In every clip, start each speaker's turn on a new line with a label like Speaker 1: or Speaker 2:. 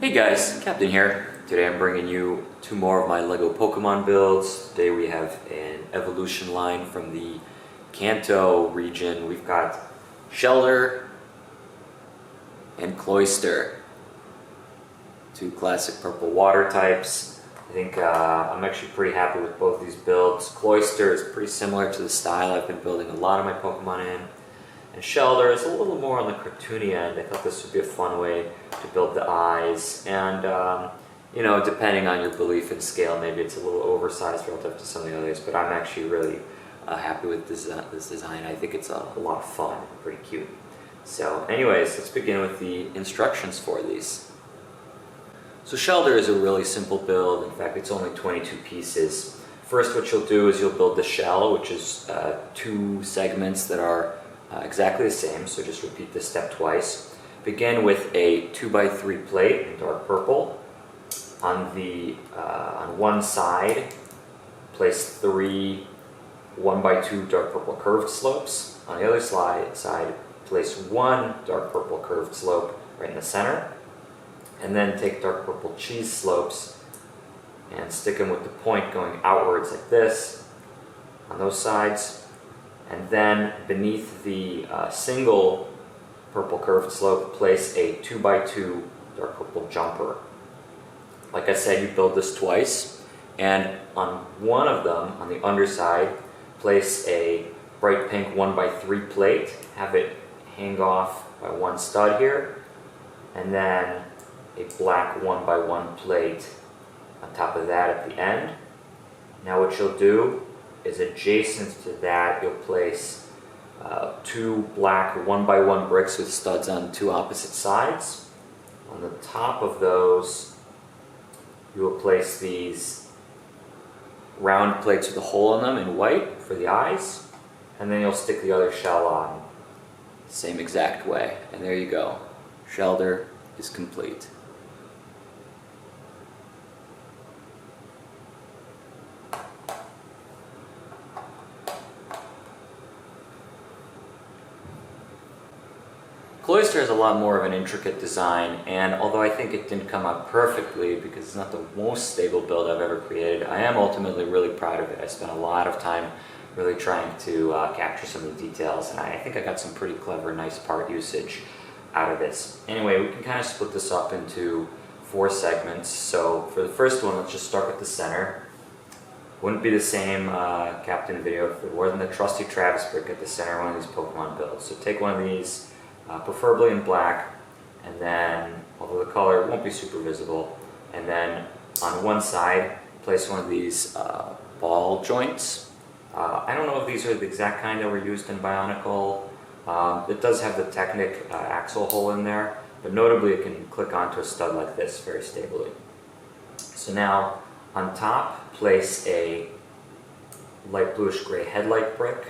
Speaker 1: Hey guys, Captain here. Today I'm bringing you two more of my LEGO Pokemon builds. Today we have an evolution line from the Kanto region. We've got Shellder and Cloyster, two classic purple water types. I think I'm actually pretty happy with both these builds. Cloyster is pretty similar to the style I've been building a lot of my Pokemon in. And Shellder is a little more on the cartoony end. I thought this would be a fun way to build the eyes. And, you know, depending on your belief in scale, maybe it's a little oversized relative to some of the others, but I'm actually really happy with this design. I think it's a lot of fun, pretty cute. So anyways, let's begin with the instructions for these. So Shellder is a really simple build. In fact, it's only 22 pieces. First, what you'll do is you'll build the shell, which is two segments that are exactly the same, so just repeat this step twice. Begin with a 2x3 plate in dark purple. On one side, place 3 1x2 dark purple curved slopes. On the other side, place 1 dark purple curved slope right in the center. And then take dark purple cheese slopes and stick them with the point going outwards like this on those sides. And then beneath the single purple curved slope, place a 2x2 dark purple jumper. Like I said, you build this twice, and on one of them, on the underside, place a bright pink 1x3 plate, have it hang off by one stud here, and then a black 1x1 plate on top of that at the end. Now what you'll do is adjacent to that, you'll place 2 black 1x1 bricks with studs on 2 opposite sides. On the top of those, you will place these round plates with a hole in them in white for the eyes, and then you'll stick the other shell on the same exact way. And there you go. Shellder is complete. Cloyster has a lot more of an intricate design, and although I think it didn't come out perfectly because it's not the most stable build I've ever created, I am ultimately really proud of it. I spent a lot of time really trying to capture some of the details, and I think I got some pretty clever, nice part usage out of this. Anyway, we can kind of split this up into 4 segments. So for the first one, let's just start with the center. Wouldn't be the same Captain video if it wasn't the trusty Travis brick at the center of one of these Pokemon builds. So take one of these, preferably in black, and then, although the color won't be super visible, and then on one side, place one of these ball joints. I don't know if these are the exact kind that were used in Bionicle. It does have the Technic axle hole in there, but notably it can click onto a stud like this very stably. So now, on top, place a light bluish gray headlight brick.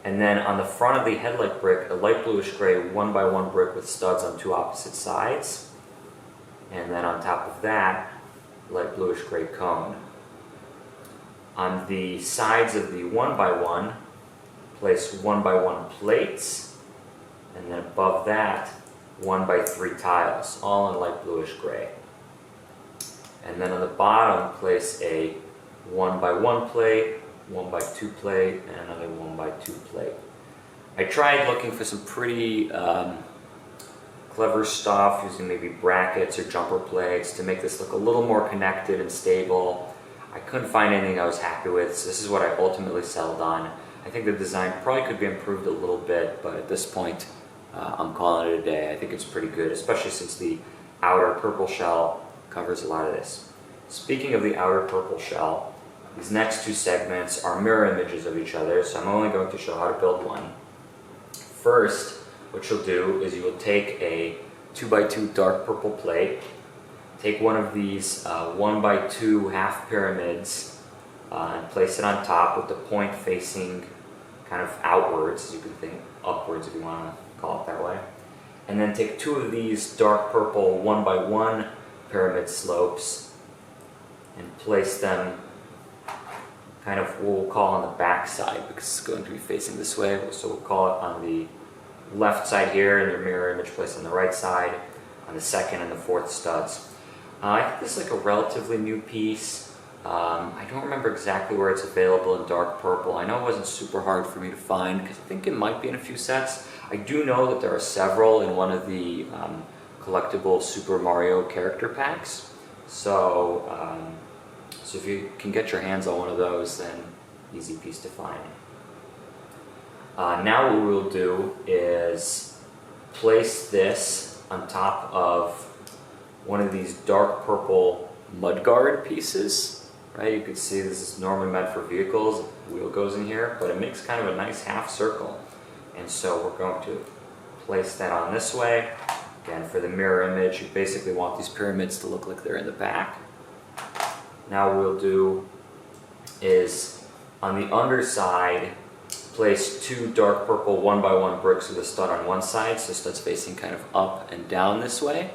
Speaker 1: And then on the front of the headlight brick, a light bluish gray 1x1 brick with studs on 2 opposite sides. And then on top of that, light bluish gray cone. On the sides of the 1x1, place 1x1 plates. And then above that, 1x3 tiles, all in light bluish gray. And then on the bottom, place a 1x1 plate, 1x2 plate, and another 1x2 plate. I tried looking for some pretty clever stuff using maybe brackets or jumper plates to make this look a little more connected and stable. I couldn't find anything I was happy with, so this is what I ultimately settled on. I think the design probably could be improved a little bit, but at this point I'm calling it a day. I think it's pretty good, especially since the outer purple shell covers a lot of this. Speaking of the outer purple shell, these next 2 segments are mirror images of each other, so I'm only going to show how to build one. First, what you'll do is you will take a 2x2 dark purple plate, take one of these 1x2 half pyramids, and place it on top with the point facing kind of outwards, you can think upwards if you want to call it that way. And then take 2 of these dark purple 1x1 pyramid slopes and place them kind of what we'll call on the back side, because it's going to be facing this way, so we'll call it on the left side here, and your mirror image placed on the right side, on the second and the fourth studs. I think this is like a relatively new piece. I don't remember exactly where it's available in dark purple. I know it wasn't super hard for me to find because I think it might be in a few sets. I do know that there are several in one of the collectible Super Mario character packs. So, so if you can get your hands on one of those, then easy piece to find. Now what we'll do is place this on top of one of these dark purple mudguard pieces. Right, you can see this is normally meant for vehicles. The wheel goes in here, but it makes kind of a nice half circle. And so we're going to place that on this way. Again, for the mirror image, you basically want these pyramids to look like they're in the back. Now what we'll do is, on the underside, place two dark purple 1x1 bricks with a stud on one side, so stud's facing kind of up and down this way.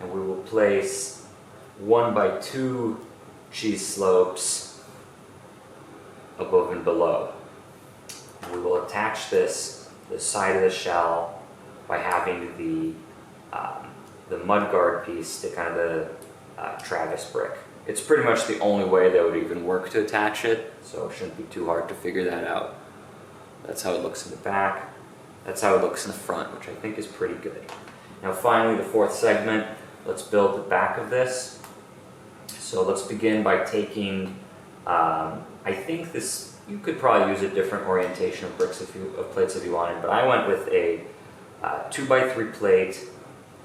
Speaker 1: And we will place 1x2 cheese slopes above and below. We will attach this to the side of the shell by having the mudguard piece to kind of the Travis brick. It's pretty much the only way that would even work to attach it, so it shouldn't be too hard to figure that out. That's how it looks in the back. That's how it looks in the front, which I think is pretty good. Now finally, the fourth segment, let's build the back of this. So let's begin by taking, I think this, you could probably use a different orientation of bricks of plates if you wanted, but I went with a 2x3 plate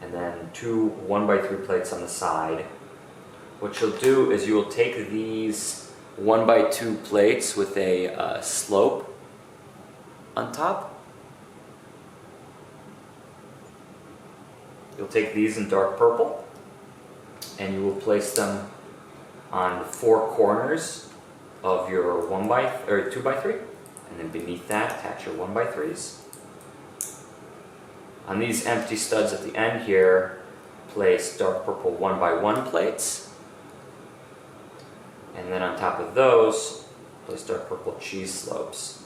Speaker 1: and then two 1x3 plates on the side. What you'll do is you will take these 1x2 plates with a slope on top. You'll take these in dark purple and you will place them on the four corners of your 2x3, and then beneath that attach your 1x3s. On these empty studs at the end here, place dark purple 1x1 plates, and then on top of those, place dark purple cheese slopes.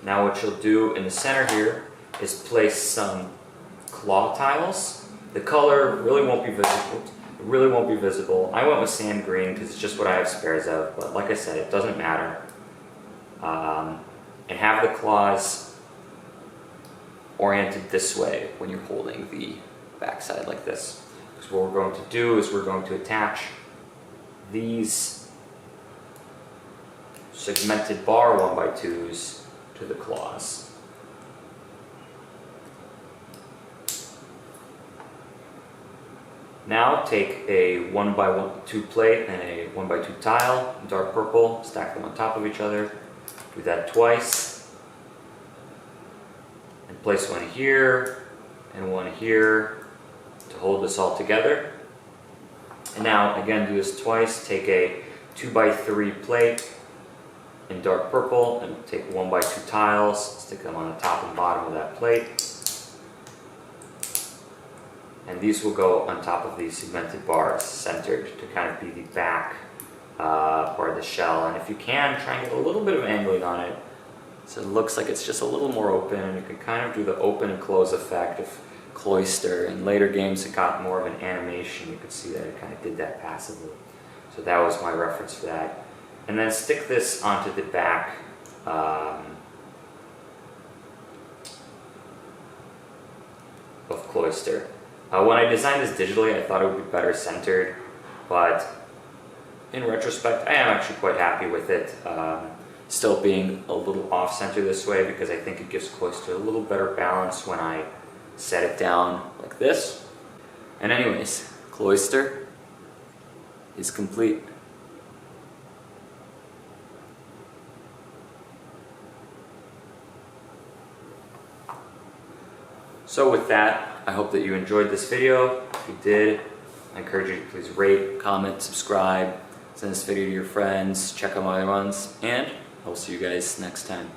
Speaker 1: Now what you'll do in the center here is place some claw tiles. The color really won't be visible. It really won't be visible. I went with sand green because it's just what I have spares of, but like I said, it doesn't matter. And have the claws oriented this way when you're holding the backside like this. Because what we're going to do is we're going to attach these segmented bar 1x2s to the claws. Now take a 1x2 plate and a 1x2 tile, dark purple, stack them on top of each other. Do that twice. And place one here and one here to hold this all together. And now again do this twice. Take a 2x3 plate in dark purple and take 1x2 tiles, stick them on the top and bottom of that plate. And these will go on top of these segmented bars, centered to kind of be the back part of the shell. And if you can, try and get a little bit of angling on it, so it looks like it's just a little more open, and you can kind of do the open and close effect of Cloyster. In later games, it got more of an animation. You could see that it kind of did that passively. So that was my reference for that. And then stick this onto the back of Cloyster. When I designed this digitally, I thought it would be better centered, but in retrospect, I am actually quite happy with it still being a little off-center this way, because I think it gives Cloyster a little better balance when I set it down like this. And anyways, Cloyster is complete. So with that, I hope that you enjoyed this video. If you did, I encourage you to please rate, comment, subscribe, send this video to your friends, check out my other ones, and I'll see you guys next time.